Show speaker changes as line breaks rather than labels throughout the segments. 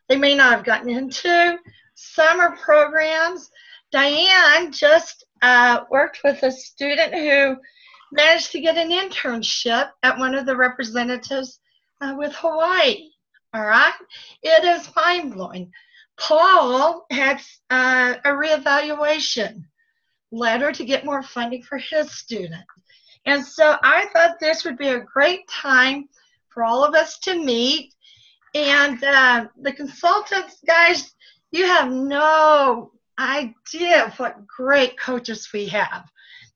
they may not have gotten into. Summer programs. Diane just worked with a student who managed to get an internship at one of the representatives with Hawaii. All right? It is mind-blowing. Paul had a reevaluation letter to get more funding for his student. And so I thought this would be a great time for all of us to meet. And the consultants, guys, you have no idea of what great coaches we have.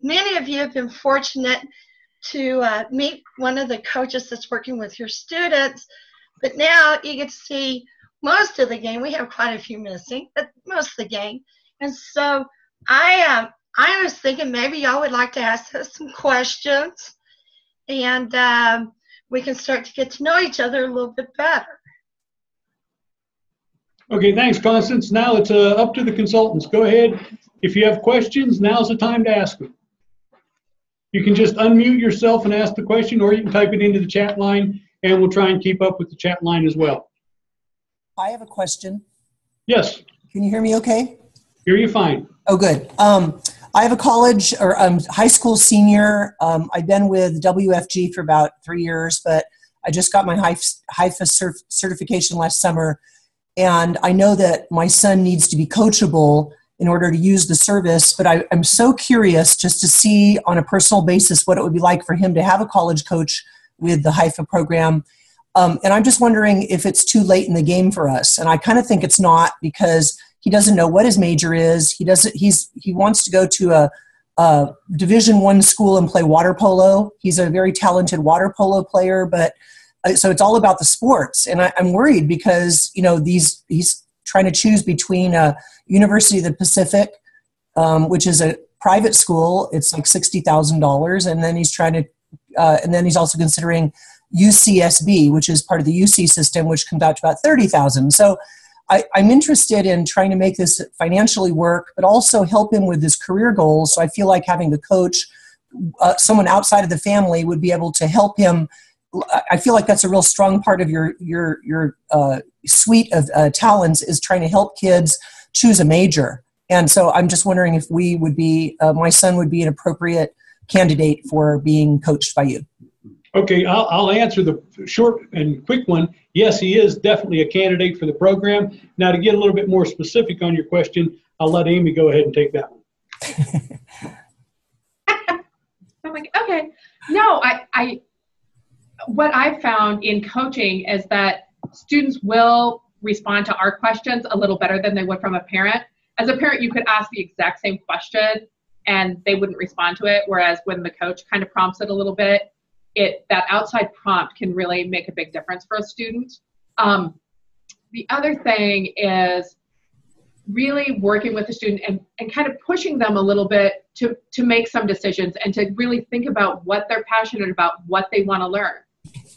Many of you have been fortunate to meet one of the coaches that's working with your students, but now you get to see most of the game. We have quite a few missing, but most of the game. And so I was thinking maybe y'all would like to ask us some questions, and we can start to get to know each other a little bit better.
Okay, thanks, Constance. Now it's up to the consultants. Go ahead. If you have questions, now's the time to ask them. You can just unmute yourself and ask the question, or you can type it into the chat line, and we'll try and keep up with the chat line as well.
I have a question.
Yes.
Can you hear me okay?
Hear you fine.
Oh, good. I have a college or high school senior. I've been with WFG for about 3 years, but I just got my HIFE certification last summer. And I know that my son needs to be coachable in order to use the service, but I'm so curious just to see on a personal basis what it would be like for him to have a college coach with the HIFE program. And I'm just wondering if it's too late in the game for us. And I kind of think it's not, because he doesn't know what his major is. He wants to go to a Division I school and play water polo. He's a very talented water polo player, but so it's all about the sports. And I'm worried because, you know, he's trying to choose between University of the Pacific, which is a private school. It's like $60,000. And then he's also considering UCSB, which is part of the UC system, which comes out to about $30,000. So I'm interested in trying to make this financially work, but also help him with his career goals. So I feel like having the coach, someone outside of the family, would be able to help him. I feel like that's a real strong part of your suite of talents, is trying to help kids choose a major. And so I'm just wondering if we would be, my son would be an appropriate candidate for being coached by you.
Okay, I'll answer the short and quick one. Yes, he is definitely a candidate for the program. Now, to get a little bit more specific on your question, I'll let Amy go ahead and take that one.
I'm like, okay. No, what I've found in coaching is that students will respond to our questions a little better than they would from a parent. As a parent, you could ask the exact same question and they wouldn't respond to it, whereas when the coach kind of prompts it a little bit, that outside prompt can really make a big difference for a student. The other thing is really working with the student and kind of pushing them a little bit to make some decisions and to really think about what they're passionate about, what they want to learn.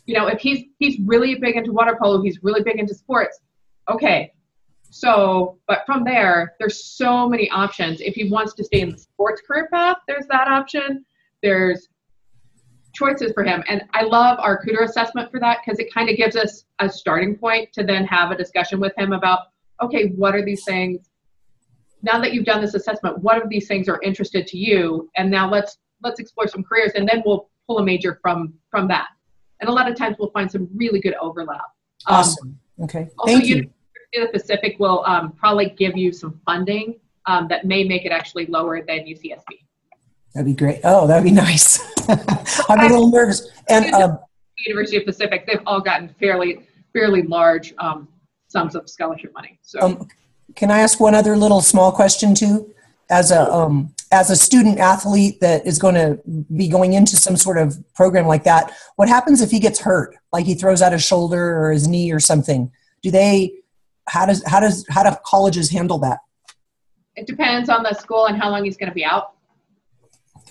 You know, if he's really big into water polo, he's really big into sports. Okay, so, but from there's so many options. If he wants to stay in the sports career path, there's that option. There's choices for him. And I love our Cooter assessment for that, because it kind of gives us a starting point to then have a discussion with him about, okay, what are these things? Now that you've done this assessment, what of these things are interested to you? And now let's explore some careers, and then we'll pull a major from that. And a lot of times we'll find some really good overlap.
Awesome. Okay.
Also,
Thank you.
University of the Pacific will probably give you some funding that may make it actually lower than UCSB.
That'd be great. Oh, that'd be nice. I'm a little nervous. And
University of Pacific, they've all gotten fairly large sums of scholarship money. So,
can I ask one other little small question too? As a student athlete that is going to be going into some sort of program like that, what happens if he gets hurt? Like he throws out his shoulder or his knee or something? How do colleges handle that?
It depends on the school and how long he's going to be out.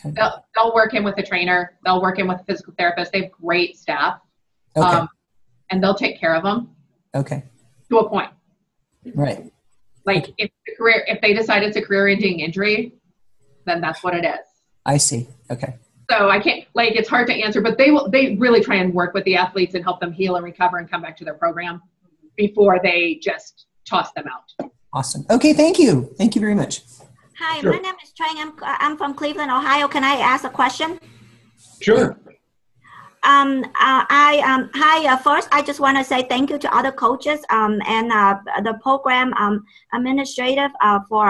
Okay. They'll work in with a trainer. They'll work in with a physical therapist. They have great staff.
Okay.
And they'll take care of them.
Okay.
To a point.
Right.
Like if they decide it's a career-ending injury, then that's what it is.
I see. Okay.
So I can't, it's hard to answer, but they really try and work with the athletes and help them heal and recover and come back to their program, before they just toss them out.
Awesome. Okay, thank you. Thank you very much.
Hi,
Sure.
my name is Trang. I'm from Cleveland, Ohio. Can I ask a question?
Sure.
First, I just want to say thank you to other coaches and the program administrative for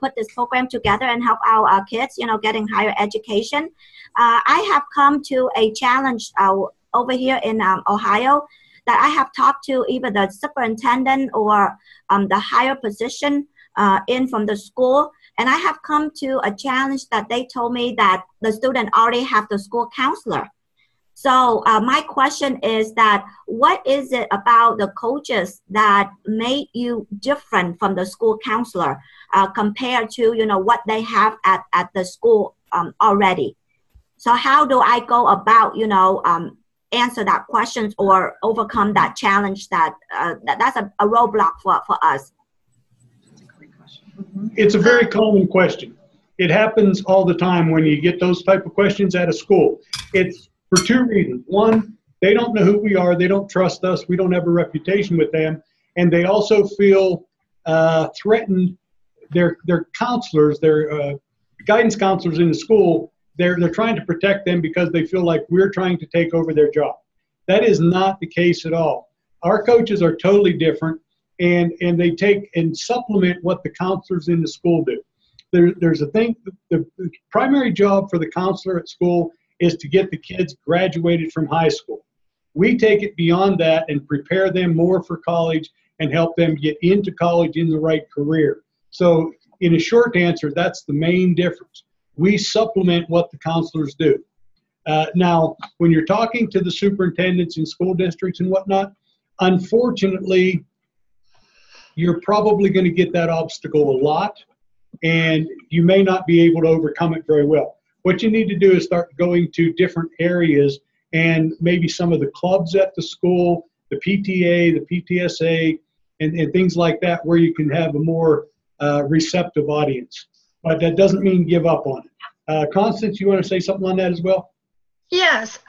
put this program together and help our kids, getting higher education. I have come to a challenge over here in Ohio that I have talked to either the superintendent or the higher position in from the school. And I have come to a challenge that they told me that the student already have the school counselor. So my question is that what is it about the coaches that made you different from the school counselor compared to, what they have at the school already? So how do I go about, answer that question or overcome that challenge that's a roadblock for us?
It's a very common question. It happens all the time when you get those type of questions at a school. It's for two reasons. One, they don't know who we are. They don't trust us. We don't have a reputation with them. And they also feel threatened. Their counselors, their guidance counselors in the school, they're trying to protect them because they feel like we're trying to take over their job. That is not the case at all. Our coaches are totally different, and they take and supplement what the counselors in the school do. There's a thing, the primary job for the counselor at school is to get the kids graduated from high school. We take it beyond that and prepare them more for college and help them get into college in the right career. So in a short answer, that's the main difference. We supplement what the counselors do. Now, when you're talking to the superintendents in school districts and whatnot, unfortunately, you're probably going to get that obstacle a lot, and you may not be able to overcome it very well. What you need to do is start going to different areas and maybe some of the clubs at the school, the PTA, the PTSA, and things like that, where you can have a more receptive audience. But that doesn't mean give up on it. Constance, you want to say something on that as well?
Yes.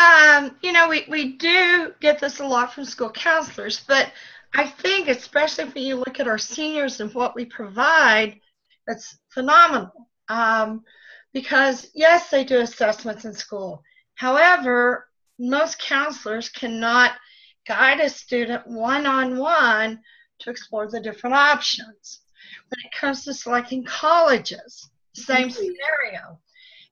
We do get this a lot from school counselors, but I think especially when you look at our seniors and what we provide, it's phenomenal. Because yes, they do assessments in school. However, most counselors cannot guide a student one-on-one to explore the different options. When it comes to selecting colleges, same scenario.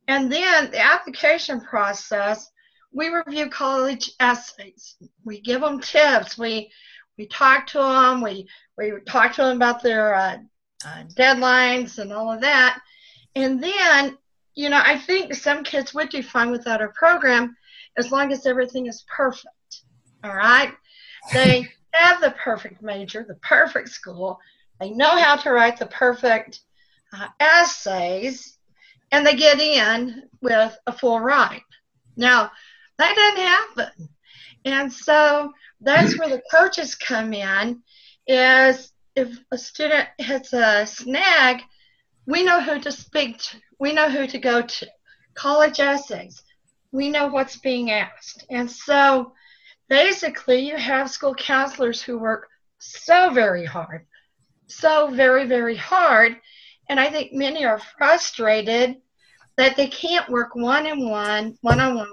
And then the application process, we review college essays. We give them tips. We talk to them. We talk to them about their deadlines and all of that. And then, I think some kids would do fine without our program as long as everything is perfect. All right? They have the perfect major, the perfect school. They know how to write the perfect essays, and they get in with a full ride. Now, that doesn't happen. And so that's where the coaches come in, is if a student hits a snag, we know who to speak to. We know who to go to. College essays. We know what's being asked. And so basically you have school counselors who work so very hard, so very, very hard. And I think many are frustrated that they can't work one-on-one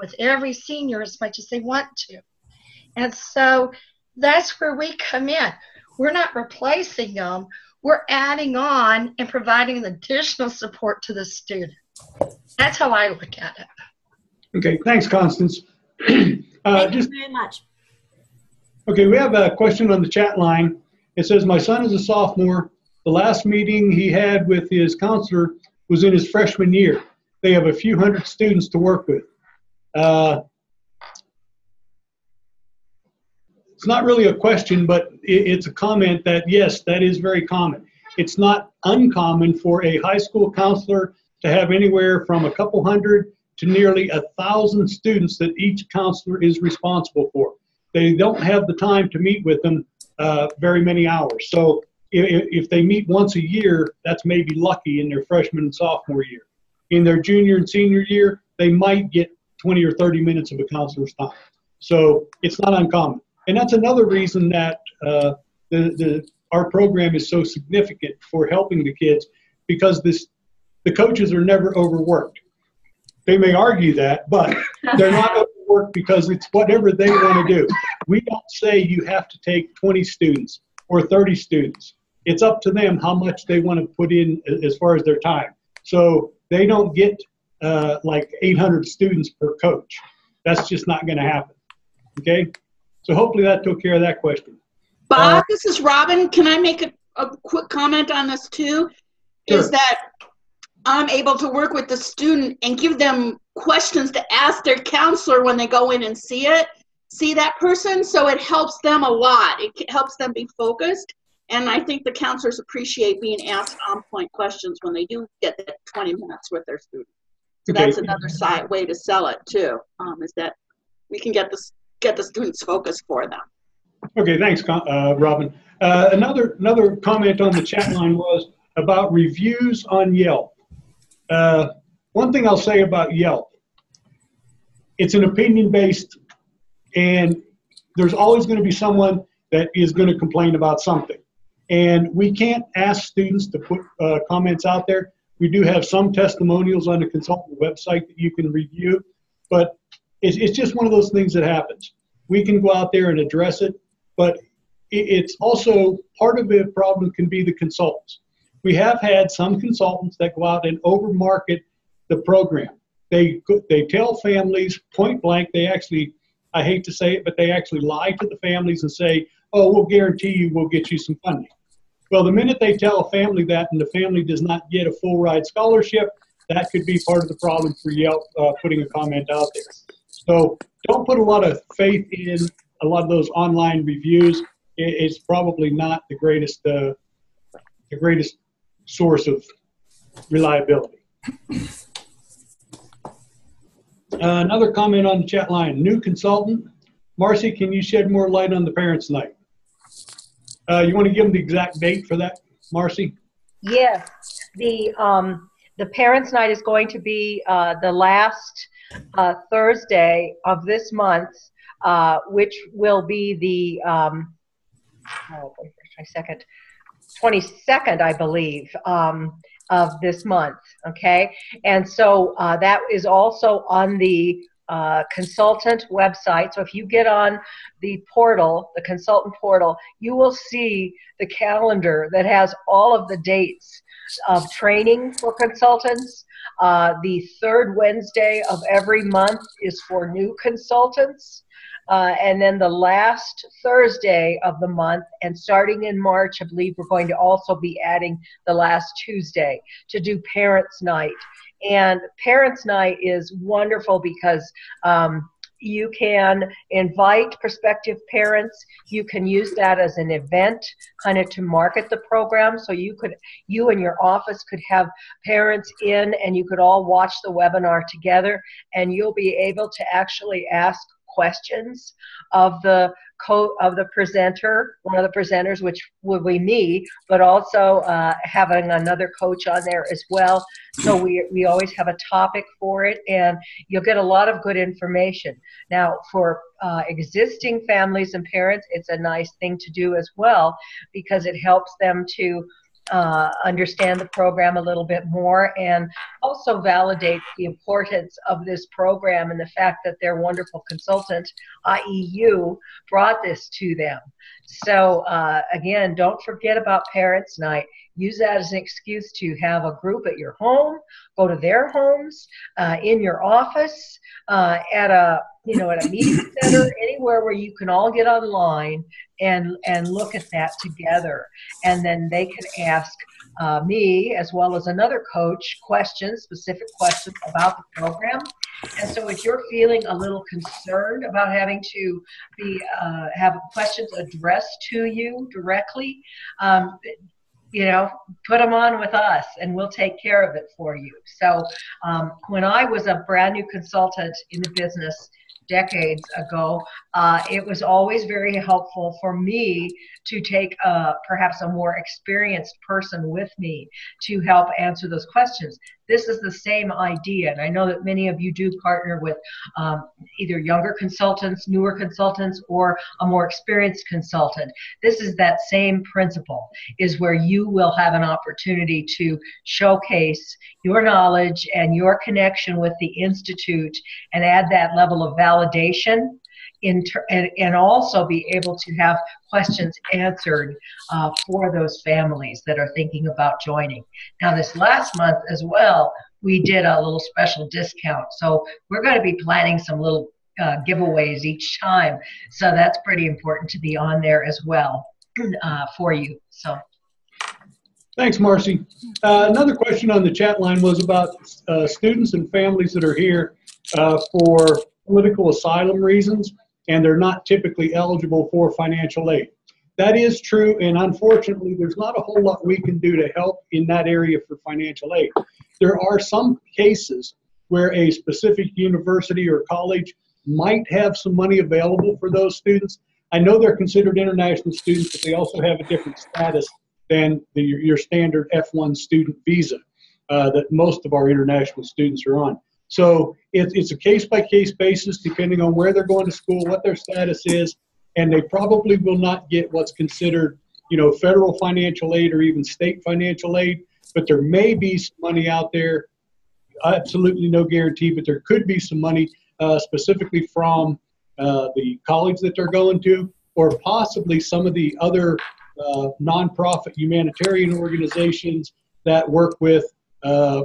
with every senior as much as they want to. And so that's where we come in. We're not replacing them. We're adding on and providing additional support to the student. That's how I look at it.
Okay, thanks, Constance.
Thank you very much.
Okay, we have a question on the chat line. It says, my son is a sophomore. The last meeting he had with his counselor was in his freshman year. They have a few hundred students to work with. It's not really a question, but it's a comment that, yes, that is very common. It's not uncommon for a high school counselor to have anywhere from a couple hundred to nearly 1,000 students that each counselor is responsible for. They don't have the time to meet with them very many hours. So if they meet once a year, that's maybe lucky in their freshman and sophomore year. In their junior and senior year, they might get 20 or 30 minutes of a counselor's time. So it's not uncommon. And that's another reason that our program is so significant for helping the kids, because the coaches are never overworked. They may argue that, but they're not overworked because it's whatever they want to do. We don't say you have to take 20 students or 30 students. It's up to them how much they want to put in as far as their time. So they don't get like 800 students per coach. That's just not going to happen. Okay? So hopefully that took care of that question.
Bob, this is Robin. Can I make a quick comment on this too?
Sure.
Is that I'm able to work with the student and give them questions to ask their counselor when they go in and see that person. So it helps them a lot. It helps them be focused. And I think the counselors appreciate being asked on-point questions when they do get that 20 minutes with their student. So
Okay.
that's another way to sell it too, is that we can get the students focused for them.
Okay, thanks, Robin. Another comment on the chat line was about reviews on Yelp. One thing I'll say about Yelp, it's an opinion-based, and there's always going to be someone that is going to complain about something. And we can't ask students to put comments out there. We do have some testimonials on the consultant website that you can review, but it's just one of those things that happens. We can go out there and address it, but it's also part of the problem can be the consultants. We have had some consultants that go out and overmarket the program. They tell families point blank, they actually, I hate to say it, but they actually lie to the families and say, oh, we'll guarantee you we'll get you some funding. Well, the minute they tell a family that and the family does not get a full ride scholarship, that could be part of the problem for Yelp putting a comment out there. So don't put a lot of faith in a lot of those online reviews. It's probably not the greatest source of reliability. Another comment on the chat line, new consultant. Marcy, can you shed more light on the Parents' Night? You want to give them the exact date for that, Marcy?
Yes, the Parents' Night is going to be the last Thursday of this month, which will be the 22nd, I believe, of this month. Okay, and so that is also on the consultant website. So if you get on the portal, the consultant portal, you will see the calendar that has all of the dates of training for consultants. The third Wednesday of every month is for new consultants. And then the last Thursday of the month, and starting in March, I believe we're going to also be adding the last Tuesday to do Parents' Night. And Parents' Night is wonderful because you can invite prospective parents. You can use that as an event kind of to market the program. So you and your office could have parents in, and you could all watch the webinar together, and you'll be able to actually ask questions of the presenter, one of the presenters, which will be me, but also having another coach on there as well. So we always have a topic for it, and you'll get a lot of good information. Now, for existing families and parents, it's a nice thing to do as well, because it helps them to understand the program a little bit more, and also validate the importance of this program and the fact that their wonderful consultant, i.e. you, brought this to them. So again, don't forget about Parents' Night. Use that as an excuse to have a group at your home, go to their homes, in your office, at a meeting center, anywhere where you can all get online and look at that together. And then they can ask me, as well as another coach, specific questions about the program. And so if you're feeling a little concerned about having to have questions addressed to you directly, put them on with us, and we'll take care of it for you. So when I was a brand new consultant in the business decades ago, it was always very helpful for me to take perhaps a more experienced person with me to help answer those questions. This is the same idea, and I know that many of you do partner with either younger consultants, newer consultants, or a more experienced consultant. This is that same principle, is where you will have an opportunity to showcase your knowledge and your connection with the Institute and add that level of validation and also be able to have questions answered for those families that are thinking about joining. Now, this last month as well, we did a little special discount. So we're going to be planning some little giveaways each time. So that's pretty important to be on there as well for you. So.
Thanks, Marcy. Another question on the chat line was about students and families that are here for political asylum reasons, and they're not typically eligible for financial aid. That is true, and unfortunately, there's not a whole lot we can do to help in that area for financial aid. There are some cases where a specific university or college might have some money available for those students. I know they're considered international students, but they also have a different status than your standard F1 student visa that most of our international students are on. So it's a case-by-case basis depending on where they're going to school, what their status is, and they probably will not get what's considered, federal financial aid or even state financial aid, but there may be some money out there. Absolutely no guarantee, but there could be some money specifically from the college that they're going to, or possibly some of the other nonprofit humanitarian organizations that work with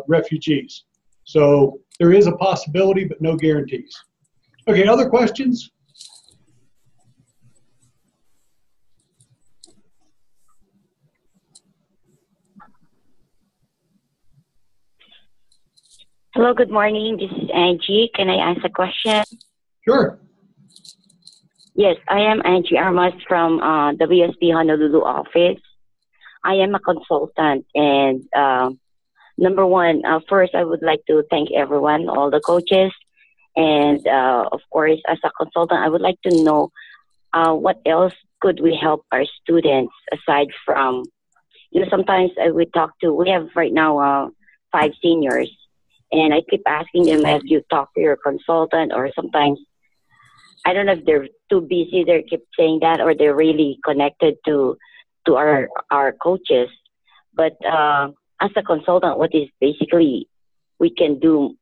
refugees. So there is a possibility, but no guarantees. Okay, other questions?
Hello, good morning. This is Angie. Can I ask a question?
Sure.
Yes, I am Angie Armas from WSP Honolulu office. I am a consultant, and number one, first I would like to thank everyone, all the coaches, and of course, as a consultant, I would like to know what else could we help our students aside from, sometimes we have right now 5 seniors, and I keep asking them as you talk to your consultant, or sometimes I don't know if they're too busy, they keep saying that, or they're really connected to our coaches. But as a consultant, what is basically we can do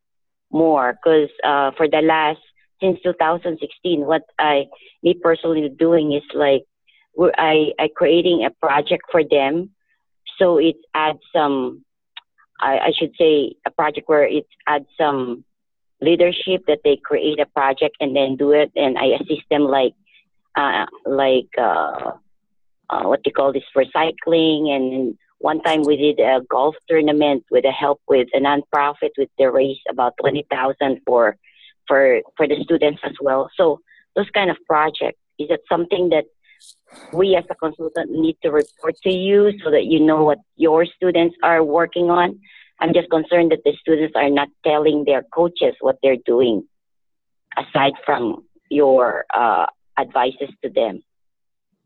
more? Because for the last, since 2016, what me personally doing is like, I creating a project for them. So it adds some, I should say, a project where it adds some leadership, that they create a project and then do it, and I assist them like what you call this, recycling. And one time we did a golf tournament with a help with a nonprofit, with the raise about 20,000 for the students as well. So those kind of projects, is it something that we as a consultant need to report to you so that you know what your students are working on? I'm just concerned that the students are not telling their coaches what they're doing, aside from your advices to them.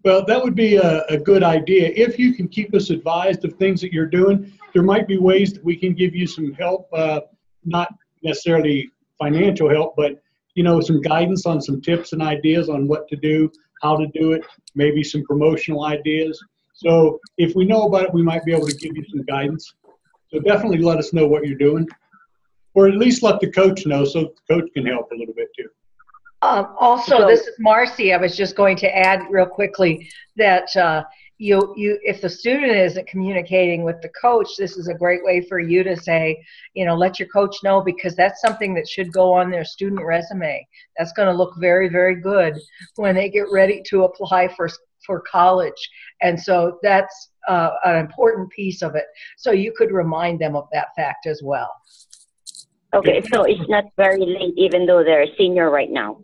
Well, that would be a good idea. If you can keep us advised of things that you're doing, there might be ways that we can give you some help, not necessarily financial help, but some guidance on some tips and ideas on what to do, how to do it, maybe some promotional ideas. So if we know about it, we might be able to give you some guidance. So definitely let us know what you're doing, or at least let the coach know so the coach can help a little bit too.
Also, this is Marcy. I was just going to add real quickly that if the student isn't communicating with the coach, this is a great way for you to say, let your coach know, because that's something that should go on their student resume. That's going to look very, very good when they get ready to apply for college. And so that's an important piece of it. So you could remind them of that fact as well.
Okay, so it's not very late, even though they're a senior right now.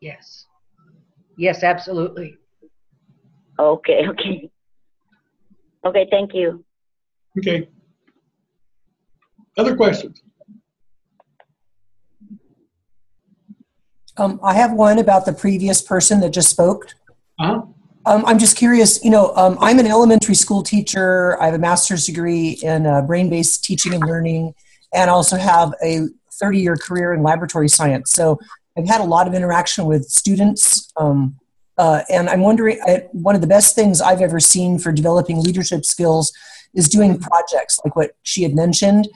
Yes. Yes, absolutely.
Okay, thank you.
Okay. Other questions?
I have one about the previous person that just spoke.
Uh-huh.
I'm just curious, I'm an elementary school teacher. I have a master's degree in brain-based teaching and learning, and also have a 30-year career in laboratory science. So I've had a lot of interaction with students, and I'm wondering, one of the best things I've ever seen for developing leadership skills is doing projects like what she had mentioned.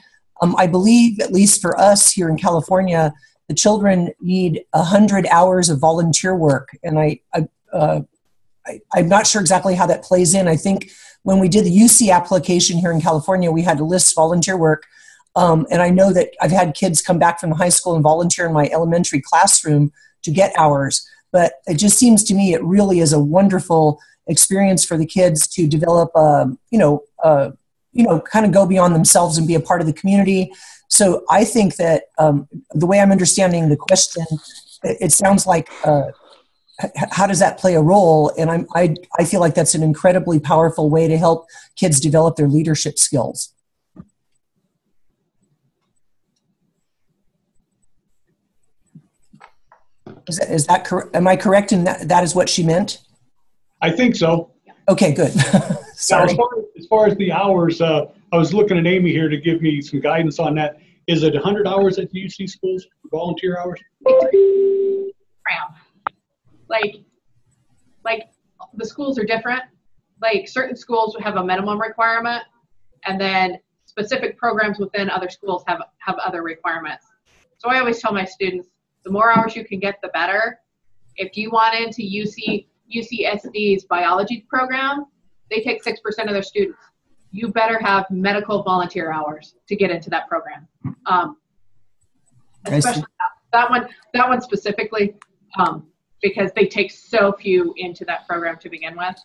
I believe, at least for us here in California, the children need 100 hours of volunteer work, and I'm not sure exactly how that plays in. I think when we did the UC application here in California, we had to list volunteer work. And I know that I've had kids come back from the high school and volunteer in my elementary classroom to get hours. But it just seems to me it really is a wonderful experience for the kids to develop, kind of go beyond themselves and be a part of the community. So I think that the way I'm understanding the question, it sounds like how does that play a role? And I feel like that's an incredibly powerful way to help kids develop their leadership skills. Is that correct? Am I correct in that is what she meant?
I think so.
Okay, good. Sorry.
Now, as far as the hours, I was looking at Amy here to give me some guidance on that. Is it 100 hours at the UC schools, volunteer hours?
Like the schools are different. Like certain schools have a minimum requirement, and then specific programs within other schools have other requirements. So I always tell my students, the more hours you can get, the better. If you want into UCSD's biology program, they take 6% of their students. You better have medical volunteer hours to get into that program. Especially that one specifically, because they take so few into that program to begin with.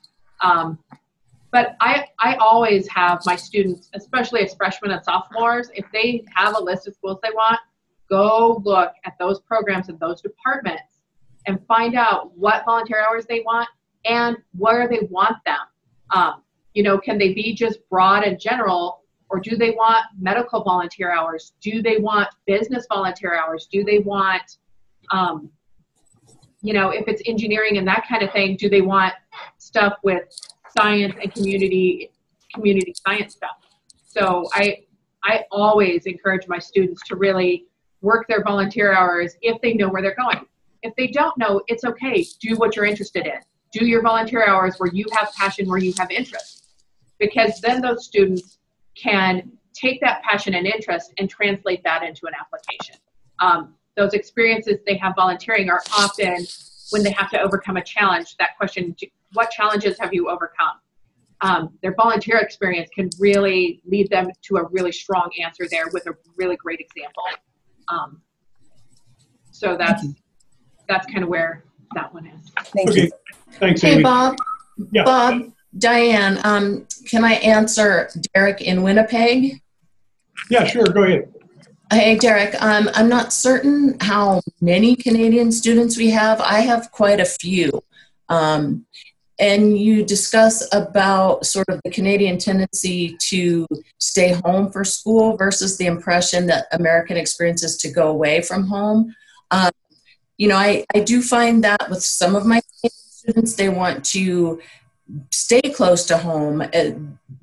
But I always have my students, especially as freshmen and sophomores, if they have a list of schools they want, go look at those programs and those departments and find out what volunteer hours they want and where they want them. Can they be just broad and general, or do they want medical volunteer hours? Do they want business volunteer hours? Do they want, if it's engineering and that kind of thing, do they want stuff with science and community science stuff? So I always encourage my students to really work their volunteer hours if they know where they're going. If they don't know, it's okay. Do what you're interested in. Do your volunteer hours where you have passion, where you have interest. Because then those students can take that passion and interest and translate that into an application. Those experiences they have volunteering are often when they have to overcome a challenge. That question, what challenges have you overcome? Their volunteer experience can really lead them to a really strong answer there with a really great example. So that's kind of where that one is.
Thank you.
Thanks, Amy.
Hey, Bob.
Yeah.
Bob, Diane, can I answer Derek in Winnipeg?
Yeah, sure. Go ahead.
Hey, Derek, I'm not certain how many Canadian students we have. I have quite a few. And you discuss about sort of the Canadian tendency to stay home for school versus the impression that American experience is to go away from home. I do find that with some of my students, they want to stay close to home,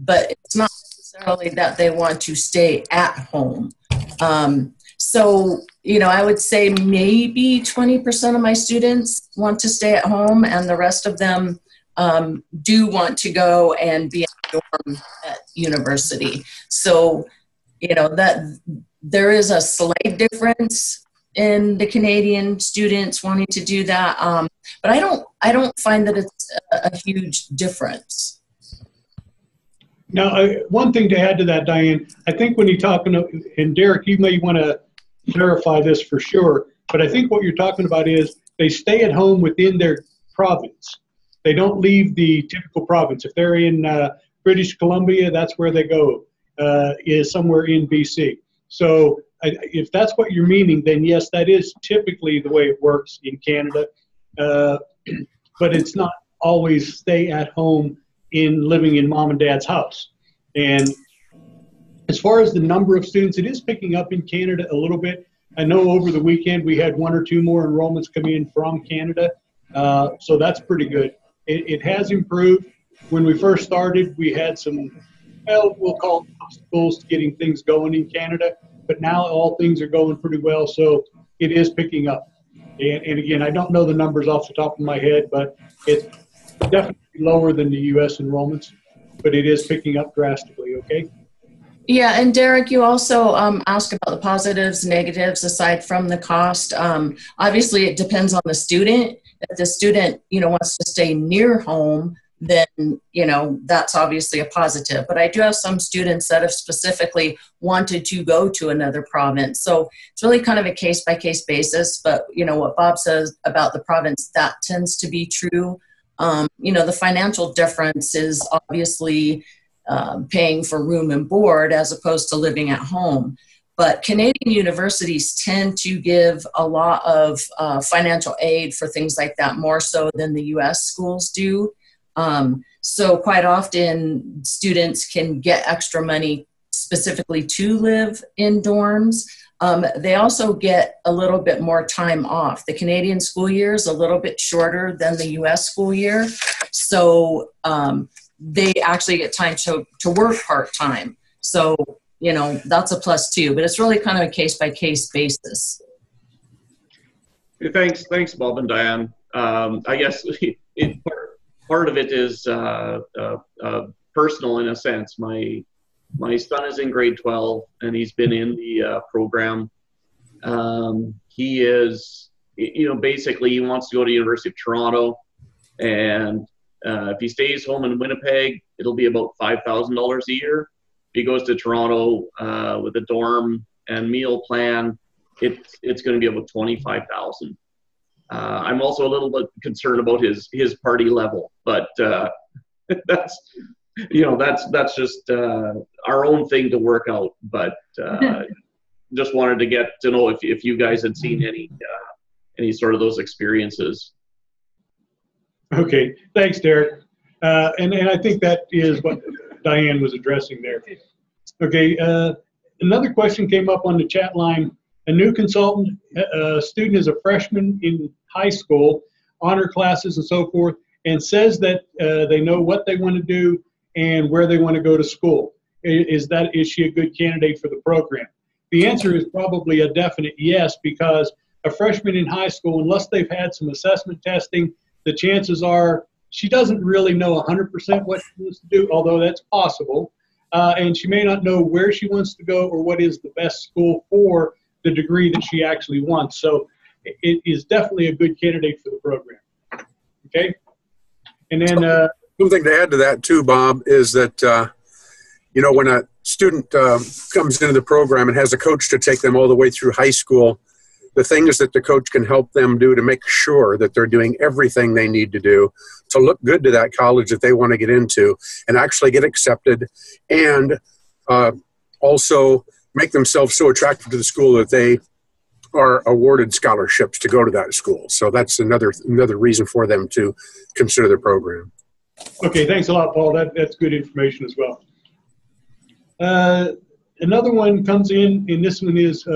but it's not necessarily that they want to stay at home. So, I would say maybe 20% of my students want to stay at home, and the rest of them do want to go and be at dorm at university. So, that there is a slight difference in the Canadian students wanting to do that. But I don't find that it's a huge difference.
Now, one thing to add to that, Diane, I think when you're talking, and Derek, you may want to clarify this for sure, but I think what you're talking about is they stay at home within their province. They don't leave the typical province. If they're in British Columbia, that's where they go, is somewhere in BC. So if that's what you're meaning, then yes, that is typically the way it works in Canada. But it's not always stay at home in living in mom and dad's house. And as far as the number of students, it is picking up in Canada a little bit. I know over the weekend we had 1 or 2 more enrollments come in from Canada, so that's pretty good. It has improved. When we first started, we had some, well, we'll call it obstacles to getting things going in Canada, but now all things are going pretty well, so it is picking up. And again, I don't know the numbers off the top of my head, but it's definitely lower than the U.S. enrollments, but it is picking up drastically, okay?
Yeah, and Derek, you also asked about the positives, negatives aside from the cost. Obviously, it depends on the student. If the student, wants to stay near home, then, that's obviously a positive. But I do have some students that have specifically wanted to go to another province. So it's really kind of a case-by-case basis. But, what Bob says about the province, that tends to be true. The financial difference is obviously paying for room and board as opposed to living at home. But Canadian universities tend to give a lot of financial aid for things like that, more so than the U.S. schools do. So quite often students can get extra money specifically to live in dorms. They also get a little bit more time off. The Canadian school year is a little bit shorter than the U.S. school year. So they actually get time to work part-time. So, that's a plus too, but it's really kind of a case-by-case basis.
Thanks, Bob and Diane. I guess part of it is personal in a sense. My son is in grade 12 and he's been in the program. He is, basically he wants to go to University of Toronto, and if he stays home in Winnipeg, it'll be about $5,000 a year. If he goes to Toronto with a dorm and meal plan, it's going to be about $25,000. I'm also a little bit concerned about his party level, but that's just our own thing to work out. But just wanted to get to know if you guys had seen any sort of those experiences.
Okay, thanks, Derek. And I think that is what Diane was addressing there. Okay, another question came up on the chat line. A new consultant, student is a freshman in high school, honor classes and so forth, and says that they know what they want to do and where they want to go to school. Is she a good candidate for the program? The answer is probably a definite yes, because a freshman in high school, unless they've had some assessment testing, the chances are she doesn't really know 100% what she wants to do, although that's possible. And she may not know where she wants to go or what is the best school for the degree that she actually wants. So it is definitely a good candidate for the program. Okay? And then
something to add to that too, Bob, is that when a student comes into the program and has a coach to take them all the way through high school, the things that the coach can help them do to make sure that they're doing everything they need to do to look good to that college that they want to get into and actually get accepted, and also make themselves so attractive to the school that they are awarded scholarships to go to that school. So that's another reason for them to consider the program.
Okay, thanks a lot, Paul. That's good information as well. Another one comes in, and this one is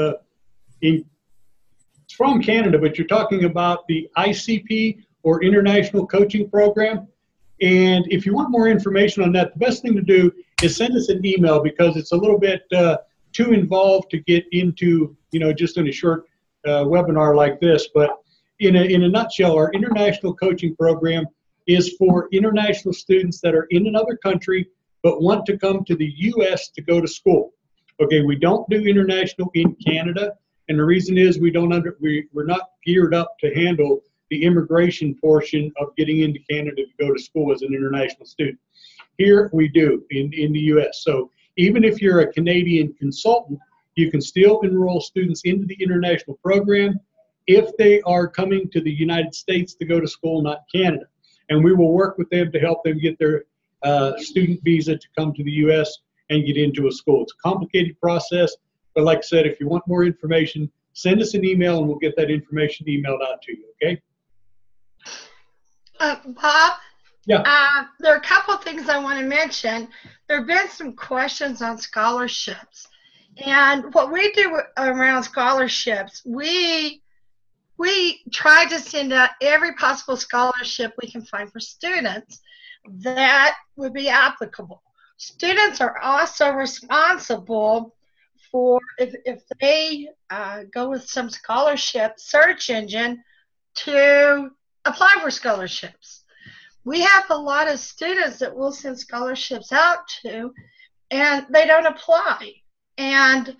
it's from Canada, but you're talking about the ICP, or International Coaching Program. And if you want more information on that, the best thing to do is send us an email, because it's a little bit too involved to get into, just in a short webinar like this. But in a nutshell, our International Coaching Program is for international students that are in another country but want to come to the U.S. to go to school. Okay, we don't do international in Canada, and the reason is we're not geared up to handle the immigration portion of getting into Canada to go to school as an international student. Here we do in the U.S. So even if you're a Canadian consultant, you can still enroll students into the international program if they are coming to the United States to go to school, not Canada. And we will work with them to help them get their student visa to come to the U.S. and get into a school. It's a complicated process, but like I said, if you want more information, send us an email and we'll get that information emailed out to you, okay?
Bob?
Yeah.
There are a couple things I want to mention. There have been some questions on scholarships. And what we do around scholarships, we try to send out every possible scholarship we can find for students that would be applicable. Students are also responsible for, if they go with some scholarship search engine, to apply for scholarships. We have a lot of students that we'll send scholarships out to, and they don't apply. And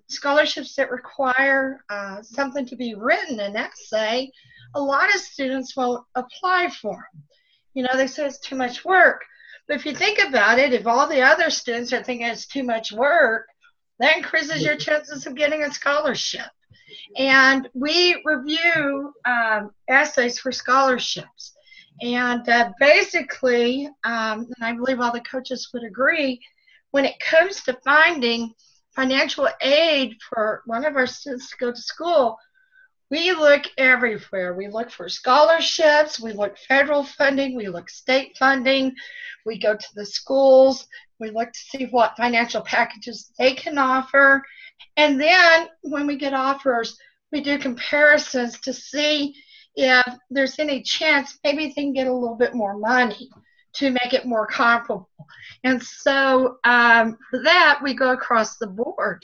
scholarships that require something to be written, an essay, a lot of students won't apply for them. You know, they say it's too much work. But if you think about it, if all the other students are thinking it's too much work, that increases your chances of getting a scholarship. And we review essays for scholarships. And basically, and I believe all the coaches would agree, when it comes to finding financial aid for one of our students to go to school, we look everywhere. We look for scholarships, we look federal funding, we look state funding, we go to the schools, we look to see what financial packages they can offer. And then when we get offers, we do comparisons to see if there's any chance maybe they can get a little bit more money to make it more comparable. And so for that, we go across the board.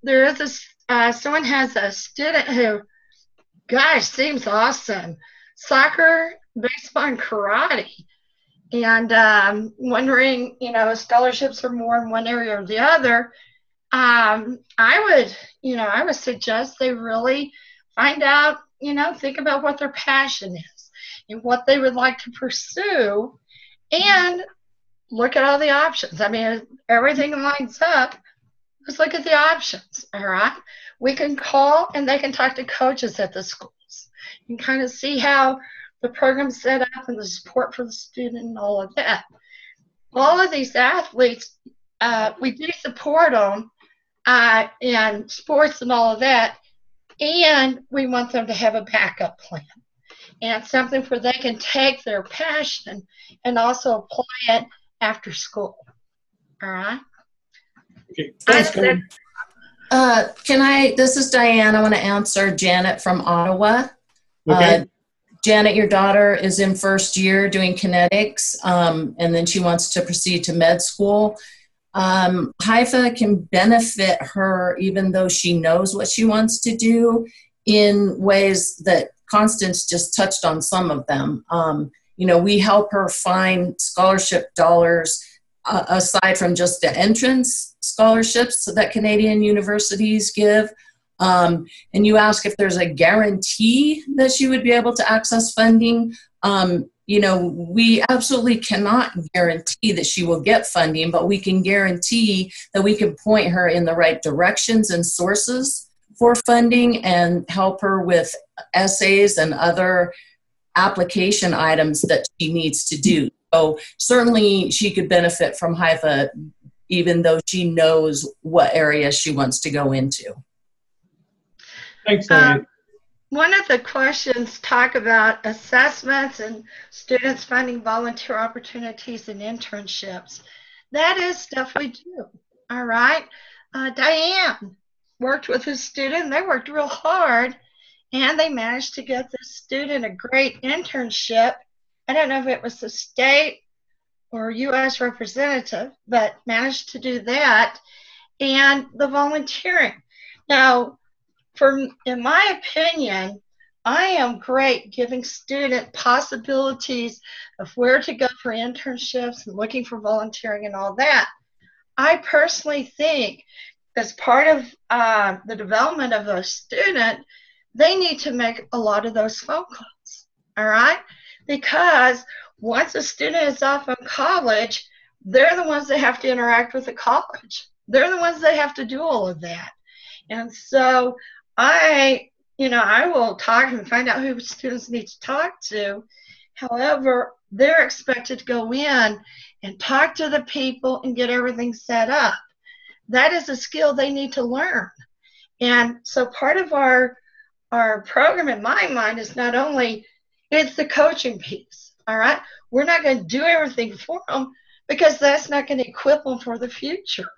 There is someone has a student who, gosh, seems awesome. Soccer, baseball, and karate. And wondering, you know, scholarships are more in one area or the other. I would suggest they really find out, you know, think about what their passion is and what they would like to pursue, and look at all the options. I mean, if everything lines up, let's look at the options, all right? We can call and they can talk to coaches at the schools and kind of see how the program's set up and the support for the student and all of that. All of these athletes, we do support them in sports and all of that, and we want them to have a backup plan and something where they can take their passion and also apply it after school. All right?
Okay, thanks, Colin.
This is Diane. I want to answer Janet from Ottawa.
Okay.
Janet, your daughter is in first year doing kinetics, and then she wants to proceed to med school. HIFE can benefit her even though she knows what she wants to do in ways that Constance just touched on some of them. We help her find scholarship dollars aside from just the entrance scholarships that Canadian universities give. And you ask if there's a guarantee that she would be able to access funding. We absolutely cannot guarantee that she will get funding, but we can guarantee that we can point her in the right directions and sources for funding and help her with essays and other application items that she needs to do. So certainly she could benefit from HIFE even though she knows what area she wants to go into.
Thanks, Diane.
One of the questions talk about assessments and students finding volunteer opportunities and internships. That is stuff we do, all right? Diane worked with a student. They worked real hard, and they managed to get this student a great internship. I don't know if it was the state or U.S. representative, but managed to do that. And the volunteering. Now, in my opinion, I am great giving student possibilities of where to go for internships and looking for volunteering and all that. I personally think as part of the development of a student, they need to make a lot of those phone calls, all right? Because once a student is off in college, they're the ones that have to interact with the college. They're the ones that have to do all of that. And so I will talk and find out who students need to talk to. However, they're expected to go in and talk to the people and get everything set up. That is a skill they need to learn. And so part of our program, in my mind, is not only it's the coaching piece, all right? We're not going to do everything for them because that's not going to equip them for the future.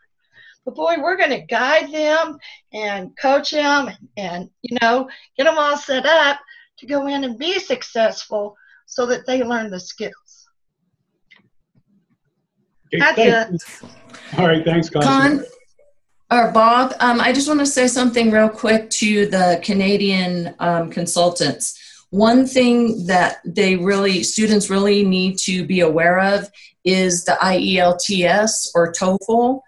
But boy, we're going to guide them and coach them and, get them all set up to go in and be successful so that they learn the skills.
Okay,
That's
thanks. All right, thanks, Constance.
Or Bob, I just want to say something real quick to the Canadian consultants. One thing that students really need to be aware of is the IELTS or TOEFL.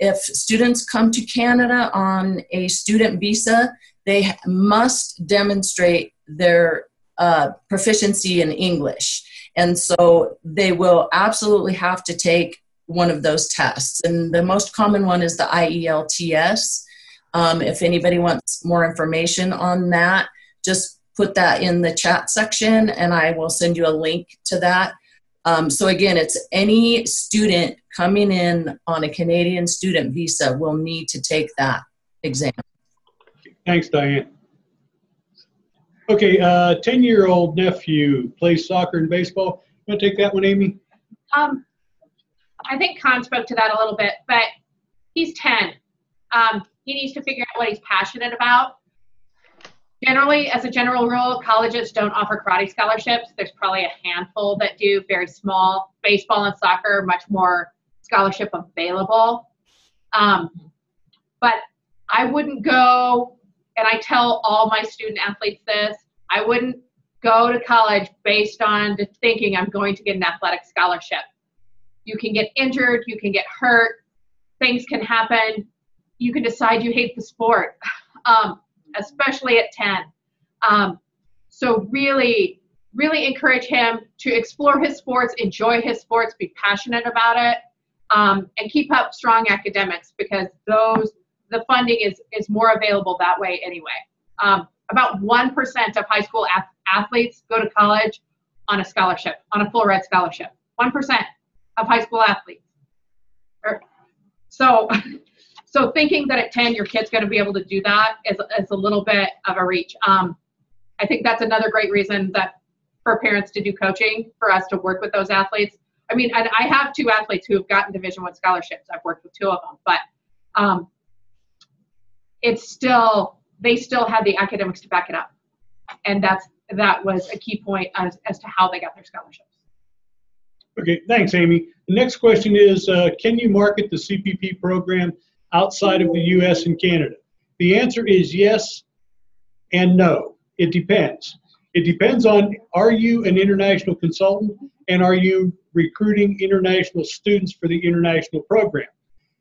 If students come to Canada on a student visa, they must demonstrate their proficiency in English. And so they will absolutely have to take one of those tests. And the most common one is the IELTS. If anybody wants more information on that, just put that in the chat section and I will send you a link to that. So again, it's any student coming in on a Canadian student visa will need to take that exam.
Thanks, Diane. Okay, 10-year-old nephew plays soccer and baseball. You want to take that one, Amy?
I think Con spoke to that a little bit, but he's 10. He needs to figure out what he's passionate about. Generally, as a general rule, colleges don't offer karate scholarships. There's probably a handful that do, very small. Baseball and soccer, much more scholarship available. But I wouldn't go, and I tell all my student athletes this, I wouldn't go to college based on thinking I'm going to get an athletic scholarship. You can get injured, you can get hurt, things can happen. You can decide you hate the sport, especially at 10. So really, really encourage him to explore his sports, enjoy his sports, be passionate about it, and keep up strong academics because the funding is more available that way anyway. About 1% of high school athletes go to college on a scholarship, on a full ride scholarship. 1% of high school athletes. So thinking that at 10 your kid's going to be able to do that is a little bit of a reach. I think that's another great reason that for parents to do coaching, for us to work with those athletes. I mean, I have 2 athletes who have gotten Division I scholarships. I've worked with 2 of them, but they still had the academics to back it up. And that was a key point as to how they got their scholarships.
Okay, thanks, Amy. The next question is, can you market the CPP program outside of the U.S. and Canada? The answer is yes and no. It depends. It depends on, are you an international consultant and are you recruiting international students for the international program?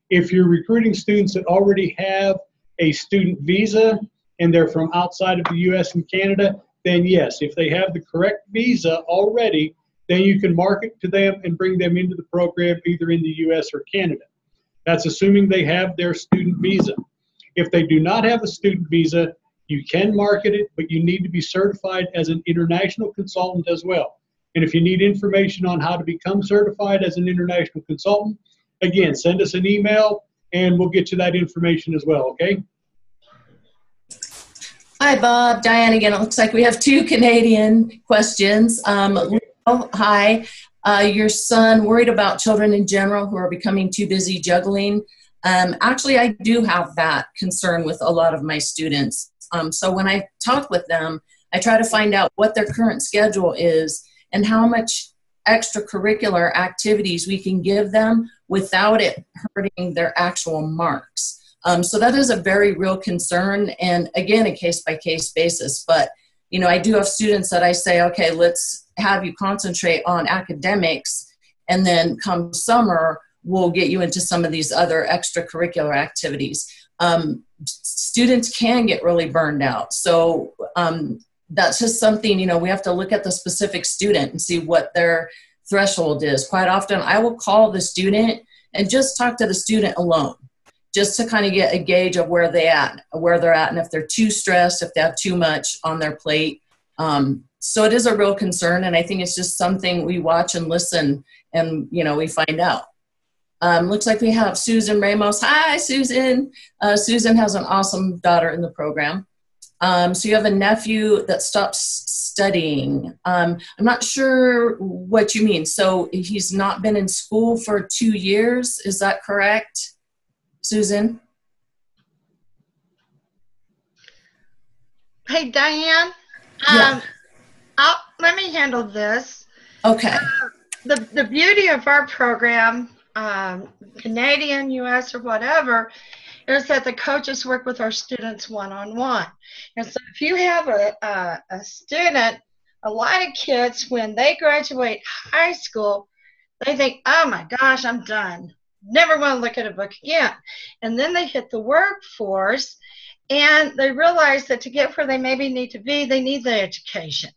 If you're recruiting students that already have a student visa and they're from outside of the U.S. and Canada, then yes, if they have the correct visa already, then you can market to them and bring them into the program either in the U.S. or Canada. That's assuming they have their student visa. If they do not have a student visa, you can market it, but you need to be certified as an international consultant as well. And if you need information on how to become certified as an international consultant, again, send us an email and we'll get you that information as well, okay?
Hi, Bob. Diane again. It looks like we have 2 Canadian questions. Hi. Your son worried about children in general who are becoming too busy juggling. Actually, I do have that concern with a lot of my students. So when I talk with them, I try to find out what their current schedule is and how much extracurricular activities we can give them without it hurting their actual marks. So that is a very real concern, and again, a case-by-case basis. But, you know, I do have students that I say, okay, let's have you concentrate on academics, and then come summer, we'll get you into some of these other extracurricular activities. Students can get really burned out. So that's just something, you know, we have to look at the specific student and see what their threshold is. Quite often, I will call the student and just talk to the student alone, just to kind of get a gauge of where they're at, and if they're too stressed, if they have too much on their plate. So it is a real concern, and I think it's just something we watch and listen, and you know, we find out. Looks like we have Susan Ramos. Hi, Susan. Susan has an awesome daughter in the program. So you have a nephew that stopped studying. I'm not sure what you mean. So he's not been in school for 2 years. Is that correct, Susan?
Hey, Diane.
Yeah.
Let me handle this.
Okay.
The beauty of our program, Canadian, U.S., or whatever, is that the coaches work with our students one-on-one. And so if you have a student, a lot of kids, when they graduate high school, they think, oh my gosh, I'm done. Never want to look at a book again. And then they hit the workforce, and they realize that to get where they maybe need to be, they need the education.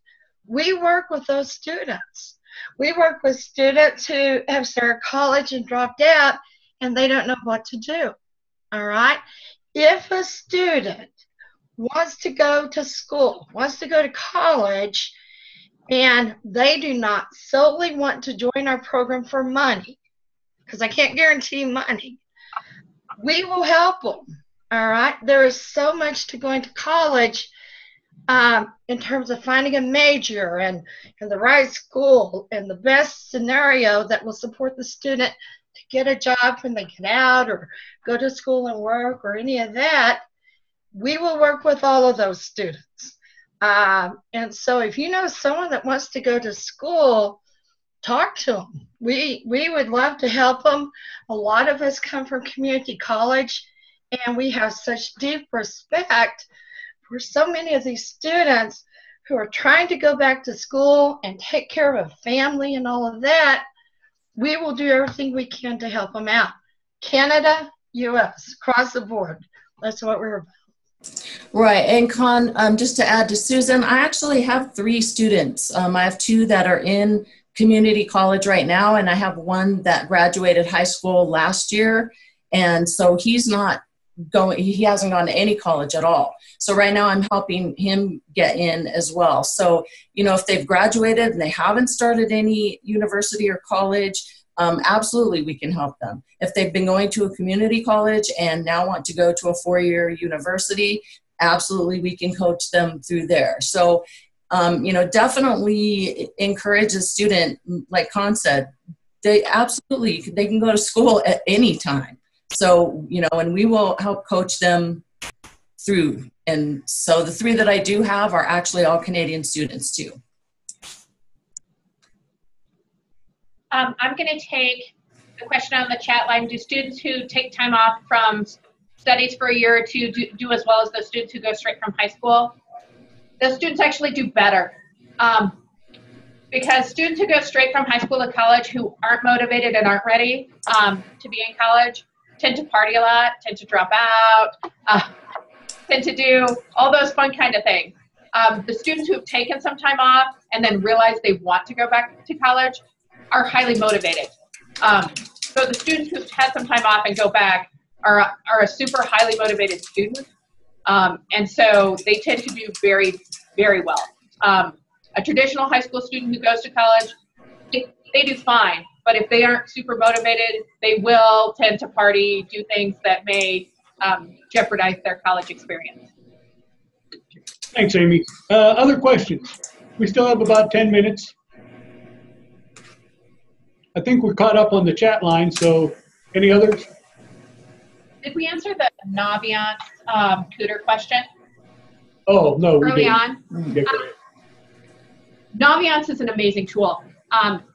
We work with those students. We work with students who have started college and dropped out, and they don't know what to do. All right? If a student wants to go to school, wants to go to college, and they do not solely want to join our program for money, because I can't guarantee money, we will help them. All right? There is so much to going to college in terms of finding a major and the right school and the best scenario that will support the student to get a job when they get out or go to school and work or any of that. We will work with all of those students. And so if you know someone that wants to go to school, talk to them. We would love to help them. A lot of us come from community college, and we have such deep respect for so many of these students who are trying to go back to school and take care of a family and all of that. We will do everything we can to help them out. Canada, U.S., across the board. That's what we're about.
Right. And Con, just to add to Susan, I actually have 3 students. I have 2 that are in community college right now, and I have 1 that graduated high school last year. And so he's not going, he hasn't gone to any college at all. So right now I'm helping him get in as well. So, you know, if they've graduated and they haven't started any university or college, absolutely we can help them. If they've been going to a community college and now want to go to a 4-year university, absolutely we can coach them through there. So, you know, definitely encourage a student, like Con said, they can go to school at any time. So, you know, and we will help coach them through. And so the 3 that I do have are actually all Canadian students too.
I'm going to take the question on the chat line. Do students who take time off from studies for a year or 2 do as well as those students who go straight from high school? Those students actually do better. Because students who go straight from high school to college who aren't motivated and aren't ready to be in college tend to party a lot, tend to drop out, tend to do all those fun kind of things. The students who have taken some time off and then realize they want to go back to college are highly motivated. So the students who've had some time off and go back are a super highly motivated student. And so they tend to do very, very well. A traditional high school student who goes to college, they do fine. But if they aren't super motivated, they will tend to party, do things that may jeopardize their college experience.
Thanks, Amy. Other questions? We still have about 10 minutes. I think we're caught up on the chat line, so any others?
Did we answer the Naviance tutor question?
Oh, no, we
early
didn't.
on? Naviance is an amazing tool.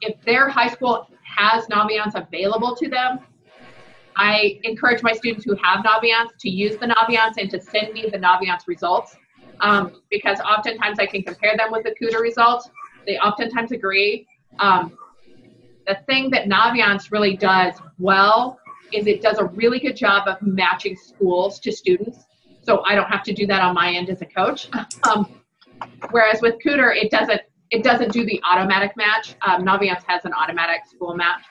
If their high school has Naviance available to them, I encourage my students who have Naviance to use the Naviance and to send me the Naviance results, because oftentimes I can compare them with the Cooter results. They oftentimes agree. The thing that Naviance really does well is it does a really good job of matching schools to students. So I don't have to do that on my end as a coach. Whereas with Cooter, it doesn't do the automatic match. Naviance has an automatic school match.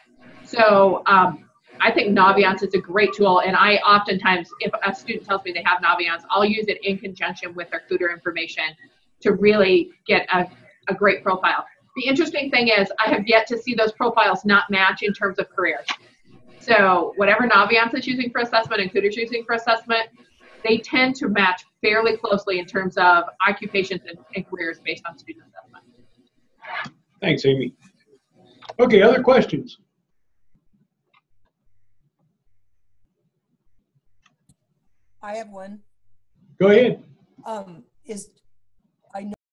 So I think Naviance is a great tool. And I oftentimes, if a student tells me they have Naviance, I'll use it in conjunction with their Cooter information to really get a great profile. The interesting thing is I have yet to see those profiles not match in terms of careers. So whatever Naviance is using for assessment and Cooter's using for assessment, they tend to match fairly closely in terms of occupations and careers based on student assessment.
Thanks, Amy. Okay, other questions?
I have one.
Go ahead.